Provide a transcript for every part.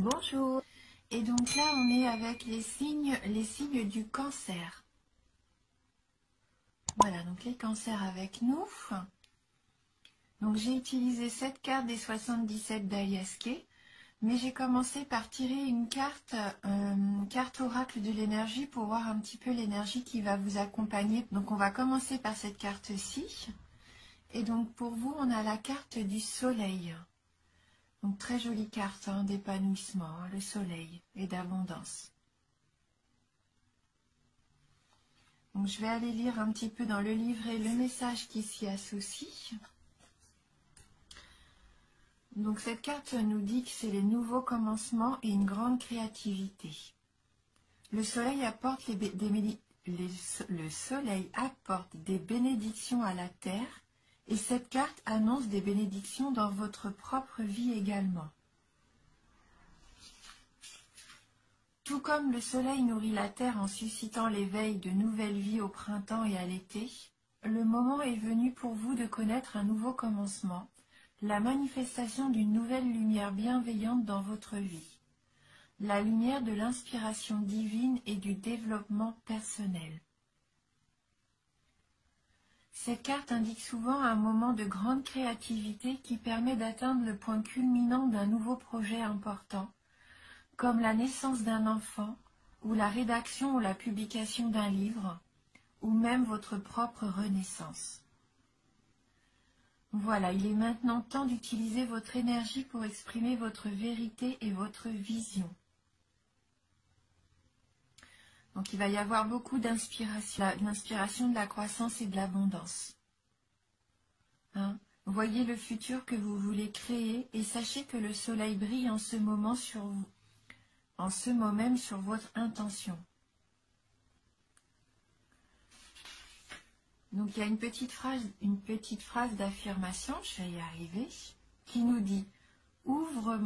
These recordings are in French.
Bonjour. Et donc là, on est avec les signes du cancer. Voilà, donc les cancers avec nous. Donc j'ai utilisé cette carte des 77 d'Alias Kay, mais j'ai commencé par tirer une carte oracle de l'énergie pour voir un petit peu l'énergie qui va vous accompagner. Donc on va commencer par cette carte-ci. Et donc pour vous, on a la carte du soleil. Donc très jolie carte d'épanouissement, le soleil et d'abondance. Donc je vais aller lire un petit peu dans le livret le message qui s'y associe. Donc cette carte nous dit que c'est les nouveaux commencements et une grande créativité. Le soleil apporte le soleil apporte des bénédictions à la terre et cette carte annonce des bénédictions dans votre propre vie également. Tout comme le soleil nourrit la terre en suscitant l'éveil de nouvelles vies au printemps et à l'été, le moment est venu pour vous de connaître un nouveau commencement, la manifestation d'une nouvelle lumière bienveillante dans votre vie, la lumière de l'inspiration divine et du développement personnel. Cette carte indique souvent un moment de grande créativité qui permet d'atteindre le point culminant d'un nouveau projet important, comme la naissance d'un enfant, ou la rédaction ou la publication d'un livre, ou même votre propre renaissance. Voilà, il est maintenant temps d'utiliser votre énergie pour exprimer votre vérité et votre vision. Donc il va y avoir beaucoup d'inspiration, l'inspiration de la croissance et de l'abondance. Voyez le futur que vous voulez créer et sachez que le soleil brille en ce moment sur vous, en ce moment même sur votre intention. Donc il y a une petite phrase d'affirmation, je vais y arriver, qui nous dit «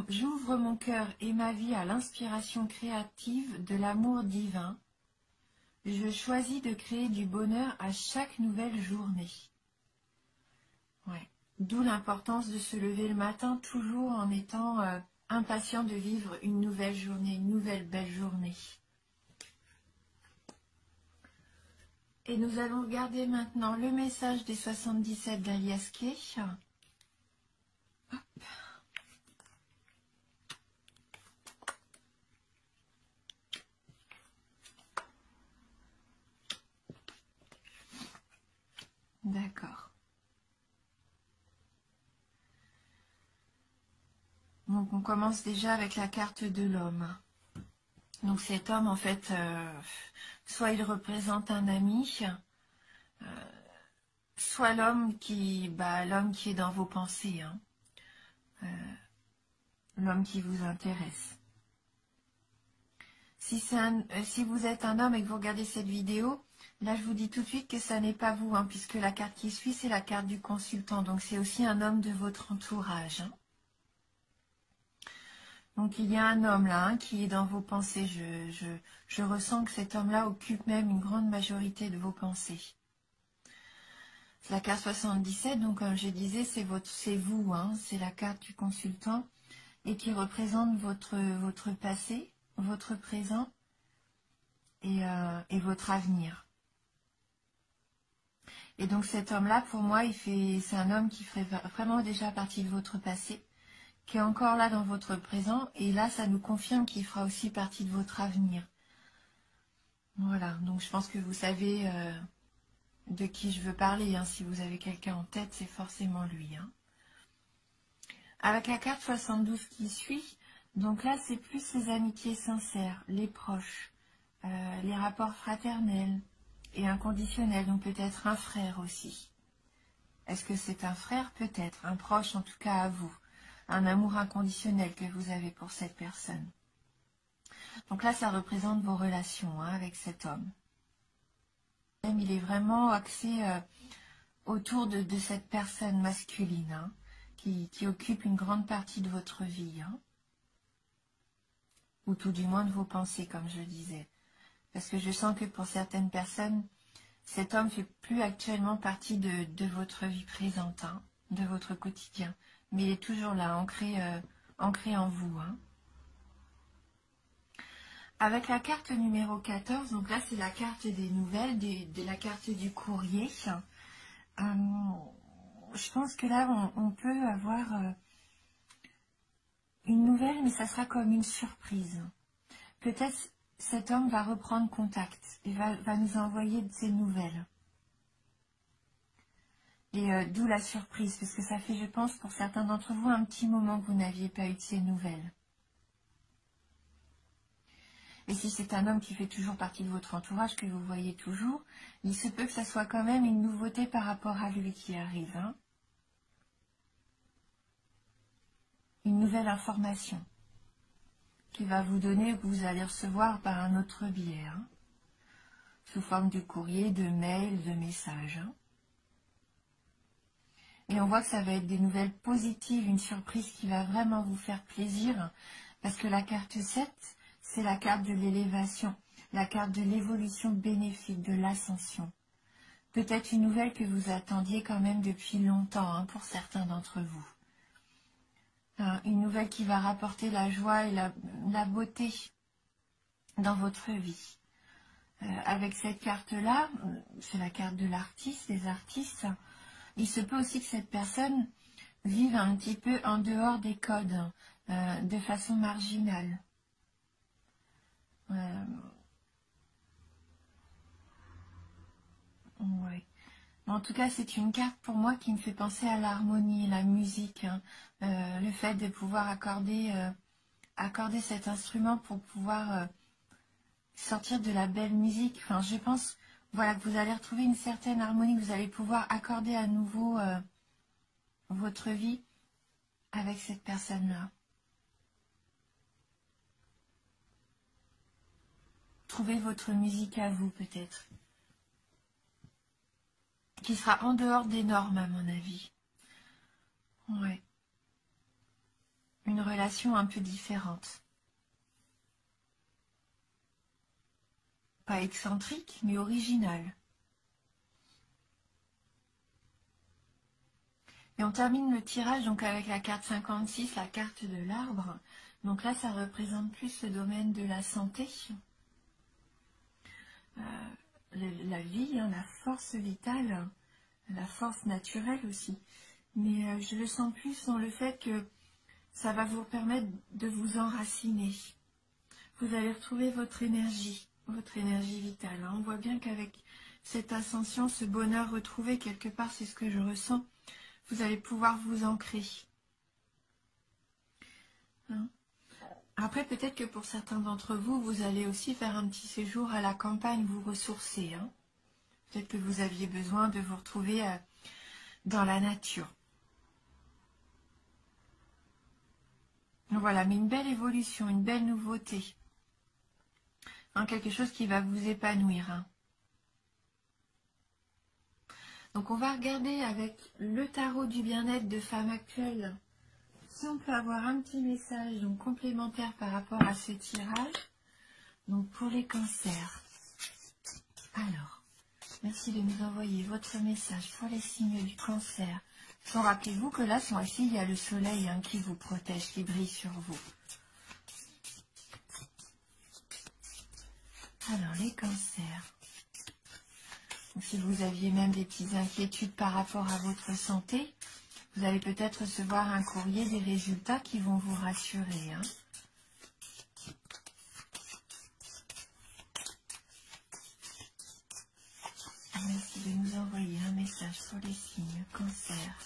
J'ouvre mon cœur et ma vie à l'inspiration créative de l'amour divin. Je choisis de créer du bonheur à chaque nouvelle journée. » Ouais. D'où l'importance de se lever le matin toujours en étant impatient de vivre une nouvelle journée, une nouvelle belle journée. Et nous allons regarder maintenant le message des 77 d'Alias Kay. D'accord. Donc on commence déjà avec la carte de l'homme. Donc cet homme, en fait, soit il représente un ami, soit l'homme qui est dans vos pensées, l'homme qui vous intéresse. Si vous êtes un homme et que vous regardez cette vidéo, là je vous dis tout de suite que ça n'est pas vous, puisque la carte qui suit c'est la carte du consultant, donc c'est aussi un homme de votre entourage. Donc il y a un homme là qui est dans vos pensées, je ressens que cet homme-là occupe même une grande majorité de vos pensées. C'est la carte 77, donc comme je disais, c'est vous, c'est la carte du consultant et qui représente votre passé, votre présent et votre avenir. Et donc cet homme-là, pour moi, c'est un homme qui ferait vraiment déjà partie de votre passé, qui est encore là dans votre présent, et là, ça nous confirme qu'il fera aussi partie de votre avenir. Voilà, donc je pense que vous savez de qui je veux parler. Si vous avez quelqu'un en tête, c'est forcément lui. Avec la carte 72 qui suit, donc là, c'est plus les amitiés sincères, les proches, les rapports fraternels et inconditionnels, donc peut-être un frère aussi. Est-ce que c'est un frère? Peut-être, un proche en tout cas à vous. Un amour inconditionnel que vous avez pour cette personne. Donc là, ça représente vos relations avec cet homme. Il est vraiment axé autour de cette personne masculine qui occupe une grande partie de votre vie. Ou tout du moins de vos pensées, comme je disais. Parce que je sens que pour certaines personnes, cet homme fait plus actuellement partie de votre vie présente, de votre quotidien. Mais il est toujours là, ancré en vous. Avec la carte numéro 14, donc là c'est la carte des nouvelles, de la carte du courrier. Je pense que là on peut avoir une nouvelle, mais ça sera comme une surprise. Peut-être cet homme va reprendre contact et va nous envoyer de ses nouvelles. Et d'où la surprise, parce que ça fait, je pense, pour certains d'entre vous, un petit moment que vous n'aviez pas eu de ces nouvelles. Et si c'est un homme qui fait toujours partie de votre entourage, que vous voyez toujours, il se peut que ça soit quand même une nouveauté par rapport à lui qui arrive. Hein. Une nouvelle information qu'il va vous donner ou que vous allez recevoir par un autre biais. Hein. Sous forme de courrier, de mail, de message. Hein. Et on voit que ça va être des nouvelles positives, une surprise qui va vraiment vous faire plaisir. Parce que la carte 7, c'est la carte de l'élévation, la carte de l'évolution bénéfique, de l'ascension. Peut-être une nouvelle que vous attendiez quand même depuis longtemps, hein, pour certains d'entre vous. Une nouvelle qui va rapporter la joie et la beauté dans votre vie. Avec cette carte-là, c'est la carte de l'artiste, des artistes, il se peut aussi que cette personne vive un petit peu en dehors des codes, de façon marginale. Ouais. En tout cas, c'est une carte pour moi qui me fait penser à l'harmonie, la musique, hein. Le fait de pouvoir accorder cet instrument pour pouvoir sortir de la belle musique. Enfin, je pense, voilà, que vous allez retrouver une certaine harmonie, que vous allez pouvoir accorder à nouveau votre vie avec cette personne-là. Trouvez votre musique à vous, peut-être. Qui sera en dehors des normes, à mon avis. Ouais. Une relation un peu différente. Pas excentrique, mais originale. Et on termine le tirage donc avec la carte 56, la carte de l'arbre. Donc là, ça représente plus le domaine de la santé. La vie, hein, la force vitale, la force naturelle aussi. Mais je le sens plus dans le fait que ça va vous permettre de vous enraciner. Vous allez retrouver votre énergie vitale. Hein. On voit bien qu'avec cette ascension, ce bonheur retrouvé quelque part, c'est ce que je ressens. Vous allez pouvoir vous ancrer. Hein. Après, peut-être que pour certains d'entre vous, vous allez aussi faire un petit séjour à la campagne, vous ressourcer. Hein. Peut-être que vous aviez besoin de vous retrouver dans la nature. Voilà, mais une belle évolution, une belle nouveauté. Hein, quelque chose qui va vous épanouir. Hein. Donc on va regarder avec le tarot du bien-être de femme actuelle si on peut avoir un petit message donc complémentaire par rapport à ce tirage. Donc pour les cancers. Alors, merci de nous envoyer votre message pour les signes du cancer. Donc rappelez-vous que là, ici, il y a le soleil hein, qui vous protège, qui brille sur vous. Alors les cancers. Donc, si vous aviez même des petites inquiétudes par rapport à votre santé, vous allez peut-être recevoir un courrier des résultats qui vont vous rassurer. Hein. Merci de nous envoyer un message pour les signes cancer.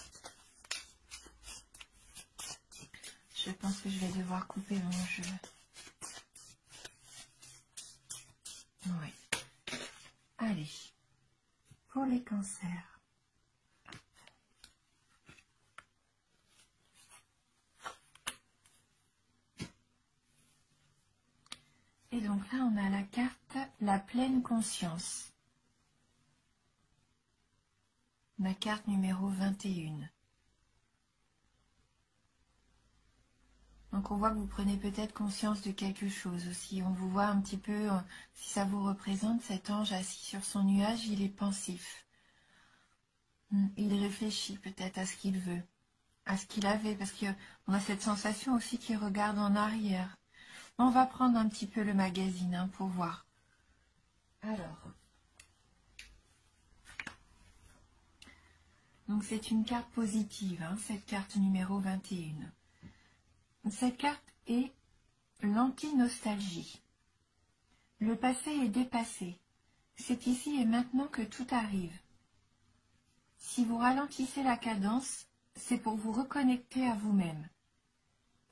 Je pense que je vais devoir couper mon jeu. Oui. Allez. Pour les cancers. Et donc là, on a la carte la pleine conscience. Ma carte numéro 21. Donc on voit que vous prenez peut-être conscience de quelque chose aussi. On vous voit un petit peu, si ça vous représente, cet ange assis sur son nuage, il est pensif. Il réfléchit peut-être à ce qu'il veut, à ce qu'il avait, parce qu'on a cette sensation aussi qu'il regarde en arrière. On va prendre un petit peu le magazine hein, pour voir. Alors, donc c'est une carte positive, hein, cette carte numéro 21. Cette carte est l'anti-nostalgie. Le passé est dépassé. C'est ici et maintenant que tout arrive. Si vous ralentissez la cadence, c'est pour vous reconnecter à vous-même.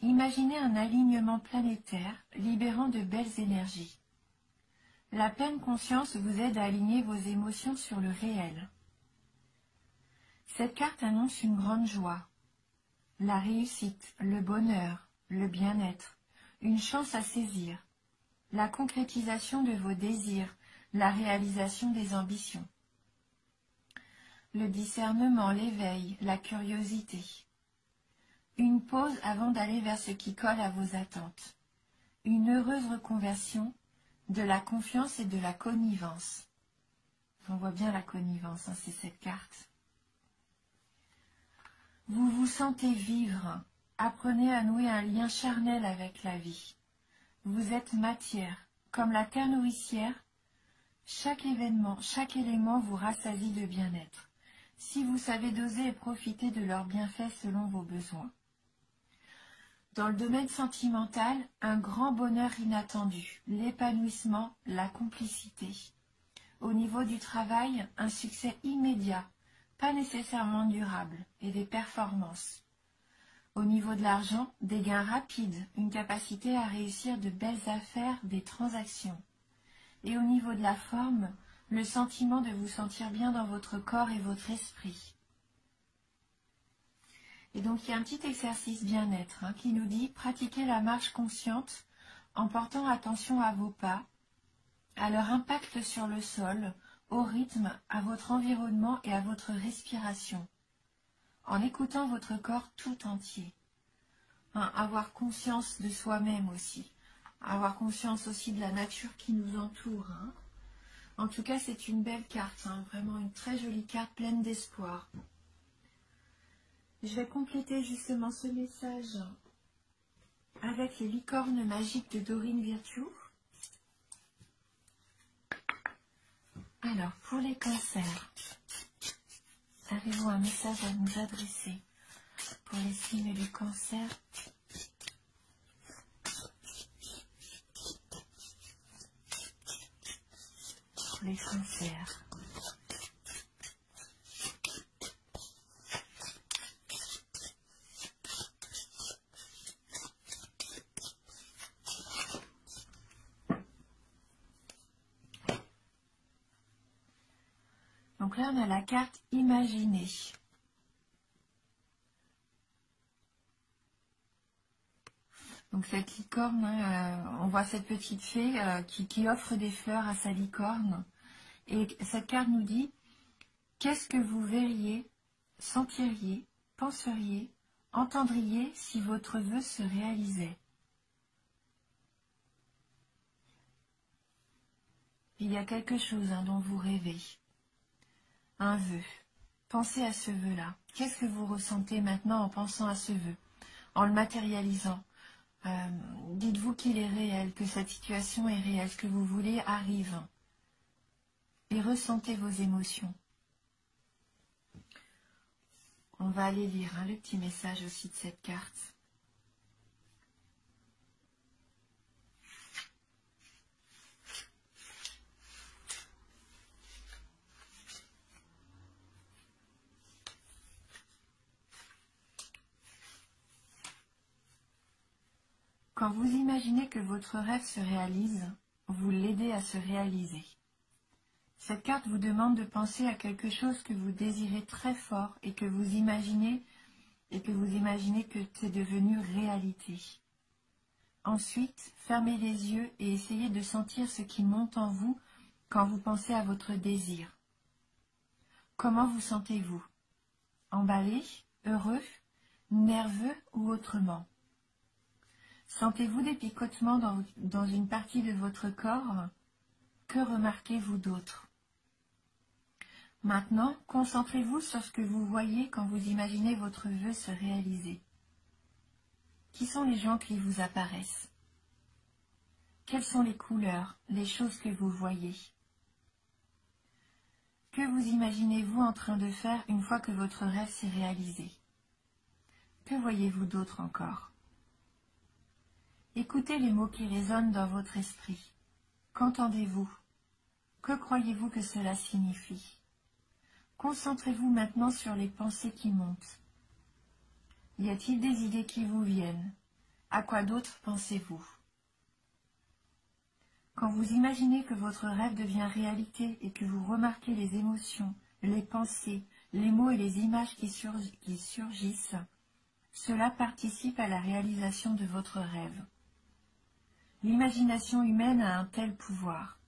Imaginez un alignement planétaire libérant de belles énergies. La pleine conscience vous aide à aligner vos émotions sur le réel. Cette carte annonce une grande joie, la réussite, le bonheur, le bien-être, une chance à saisir, la concrétisation de vos désirs, la réalisation des ambitions. Le discernement, l'éveil, la curiosité. Une pause avant d'aller vers ce qui colle à vos attentes. Une heureuse reconversion, de la confiance et de la connivence. On voit bien la connivence, hein, c'est cette carte. Vous vous sentez vivre. Apprenez à nouer un lien charnel avec la vie. Vous êtes matière. Comme la terre nourricière, chaque élément vous rassasie de bien-être. Si vous savez doser et profiter de leurs bienfaits selon vos besoins. Dans le domaine sentimental, un grand bonheur inattendu, l'épanouissement, la complicité. Au niveau du travail, un succès immédiat, pas nécessairement durable, et des performances. Au niveau de l'argent, des gains rapides, une capacité à réussir de belles affaires, des transactions. Et au niveau de la forme, le sentiment de vous sentir bien dans votre corps et votre esprit. Et donc il y a un petit exercice bien-être hein, qui nous dit pratiquer la marche consciente en portant attention à vos pas, à leur impact sur le sol, au rythme, à votre environnement et à votre respiration, en écoutant votre corps tout entier. Hein, avoir conscience de soi-même aussi, avoir conscience aussi de la nature qui nous entoure. Hein. En tout cas, c'est une belle carte, hein, vraiment une très jolie carte pleine d'espoir. Je vais compléter justement ce message avec les licornes magiques de Dorine Virtue. Alors, pour les cancers, avez-vous un message à nous adresser pour les signes du cancer? Pour les cancers. Donc là, on a la carte Imaginer. Donc cette licorne, hein, on voit cette petite fée qui offre des fleurs à sa licorne. Et cette carte nous dit, qu'est-ce que vous verriez, sentiriez, penseriez, entendriez si votre vœu se réalisait? Il y a quelque chose hein, dont vous rêvez. Un vœu. Pensez à ce vœu-là. Qu'est-ce que vous ressentez maintenant en pensant à ce vœu, en le matérialisant? Dites-vous qu'il est réel, que cette situation est réelle, ce que vous voulez arrive. Et ressentez vos émotions. On va aller lire hein, le petit message aussi de cette carte. Quand vous imaginez que votre rêve se réalise, vous l'aidez à se réaliser. Cette carte vous demande de penser à quelque chose que vous désirez très fort et que vous imaginez que c'est devenu réalité. Ensuite, fermez les yeux et essayez de sentir ce qui monte en vous quand vous pensez à votre désir. Comment vous sentez-vous? Emballé, heureux, nerveux ou autrement? Sentez-vous des picotements dans une partie de votre corps? Que remarquez-vous d'autre? Maintenant, concentrez-vous sur ce que vous voyez quand vous imaginez votre vœu se réaliser. Qui sont les gens qui vous apparaissent? Quelles sont les couleurs, les choses que vous voyez? Que vous imaginez-vous en train de faire une fois que votre rêve s'est réalisé? Que voyez-vous d'autre encore? Écoutez les mots qui résonnent dans votre esprit. Qu'entendez-vous? Que croyez-vous que cela signifie? Concentrez-vous maintenant sur les pensées qui montent. Y a-t-il des idées qui vous viennent? À quoi d'autre pensez-vous? Quand vous imaginez que votre rêve devient réalité et que vous remarquez les émotions, les pensées, les mots et les images qui surgissent, cela participe à la réalisation de votre rêve. L'imagination humaine a un tel pouvoir.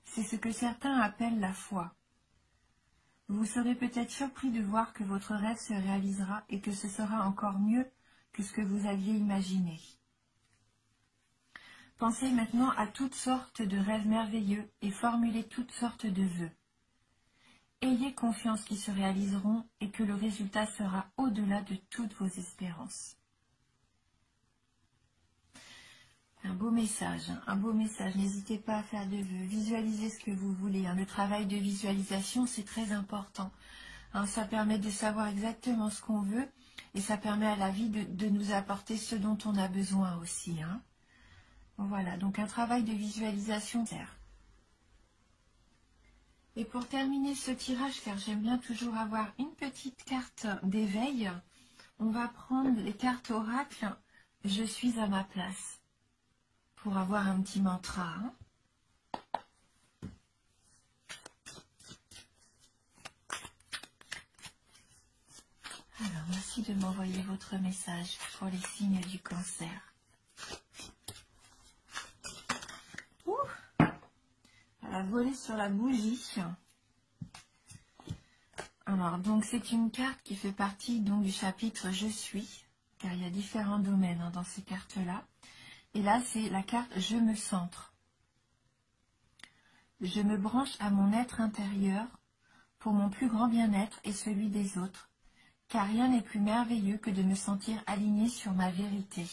C'est ce que certains appellent la foi. Vous serez peut-être surpris de voir que votre rêve se réalisera et que ce sera encore mieux que ce que vous aviez imaginé. Pensez maintenant à toutes sortes de rêves merveilleux et formulez toutes sortes de vœux. Ayez confiance qu'ils se réaliseront et que le résultat sera au-delà de toutes vos espérances. Un beau message, n'hésitez pas à faire de vœux, visualisez ce que vous voulez. Le travail de visualisation, c'est très important. Ça permet de savoir exactement ce qu'on veut et ça permet à la vie de nous apporter ce dont on a besoin aussi. Voilà, donc un travail de visualisation sert. Et pour terminer ce tirage, car j'aime bien toujours avoir une petite carte d'éveil, on va prendre les cartes oracles « Je suis à ma place » pour avoir un petit mantra. Alors, merci de m'envoyer votre message pour les signes du cancer. Elle a volé sur la bougie. Alors, donc c'est une carte qui fait partie donc du chapitre « Je suis », car il y a différents domaines dans ces cartes-là. Et là, c'est la carte « Je me centre ». Je me branche à mon être intérieur pour mon plus grand bien-être et celui des autres, car rien n'est plus merveilleux que de me sentir aligné sur ma vérité.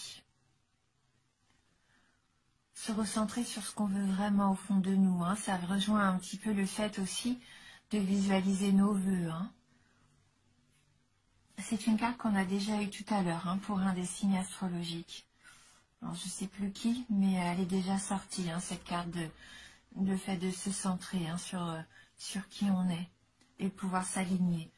Se recentrer sur ce qu'on veut vraiment au fond de nous, ça rejoint un petit peu le fait aussi de visualiser nos vœux. C'est une carte qu'on a déjà eue tout à l'heure pour un des signes astrologiques. Alors, je ne sais plus qui, mais elle est déjà sortie, cette carte de fait de se centrer sur qui on est et pouvoir s'aligner.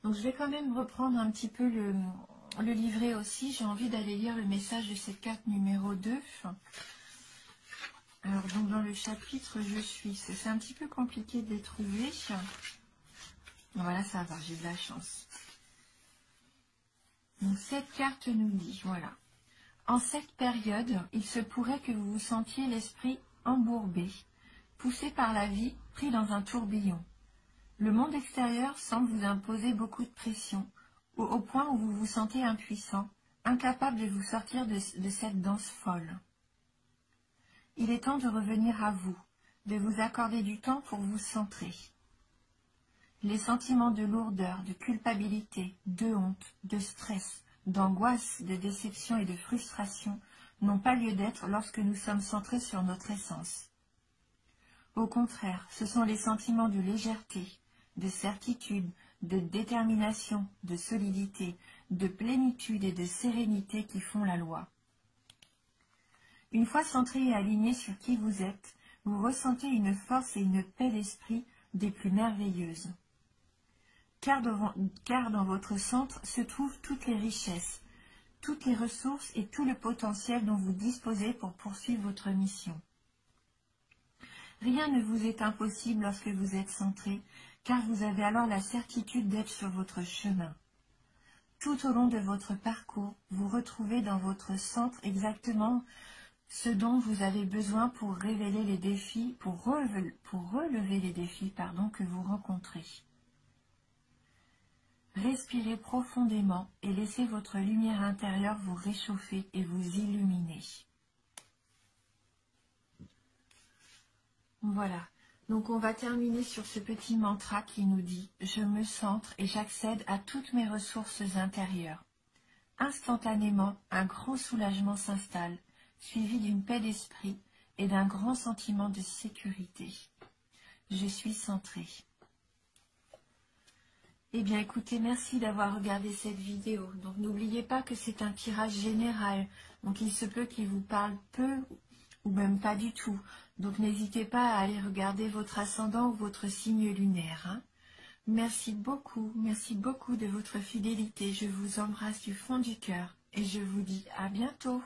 Donc je vais quand même reprendre un petit peu le livret aussi. J'ai envie d'aller lire le message de cette carte numéro 2. Alors donc dans le chapitre « Je suis », c'est un petit peu compliqué de les trouver. Voilà, ça va, j'ai de la chance. Donc cette carte nous dit, voilà. En cette période, il se pourrait que vous vous sentiez l'esprit embourbé, poussé par la vie, pris dans un tourbillon. Le monde extérieur semble vous imposer beaucoup de pression, au point où vous vous sentez impuissant, incapable de vous sortir de cette danse folle. Il est temps de revenir à vous, de vous accorder du temps pour vous centrer. Les sentiments de lourdeur, de culpabilité, de honte, de stress, d'angoisse, de déception et de frustration n'ont pas lieu d'être lorsque nous sommes centrés sur notre essence. Au contraire, ce sont les sentiments de légèreté, de certitude, de détermination, de solidité, de plénitude et de sérénité qui font la loi. Une fois centré et aligné sur qui vous êtes, vous ressentez une force et une paix d'esprit des plus merveilleuses. Car dans votre centre se trouvent toutes les richesses, toutes les ressources et tout le potentiel dont vous disposez pour poursuivre votre mission. Rien ne vous est impossible lorsque vous êtes centré, car vous avez alors la certitude d'être sur votre chemin. Tout au long de votre parcours, vous retrouvez dans votre centre exactement ce dont vous avez besoin pour révéler les défis, pour relever les défis que vous rencontrez. Respirez profondément et laissez votre lumière intérieure vous réchauffer et vous illuminer. Voilà, donc on va terminer sur ce petit mantra qui nous dit « Je me centre et j'accède à toutes mes ressources intérieures ». Instantanément, un grand soulagement s'installe, suivi d'une paix d'esprit et d'un grand sentiment de sécurité. Je suis centrée. Eh bien écoutez, merci d'avoir regardé cette vidéo. Donc n'oubliez pas que c'est un tirage général. Donc il se peut qu'il vous parle peu ou même pas du tout. Donc n'hésitez pas à aller regarder votre ascendant ou votre signe lunaire. Hein. Merci beaucoup de votre fidélité. Je vous embrasse du fond du cœur et je vous dis à bientôt.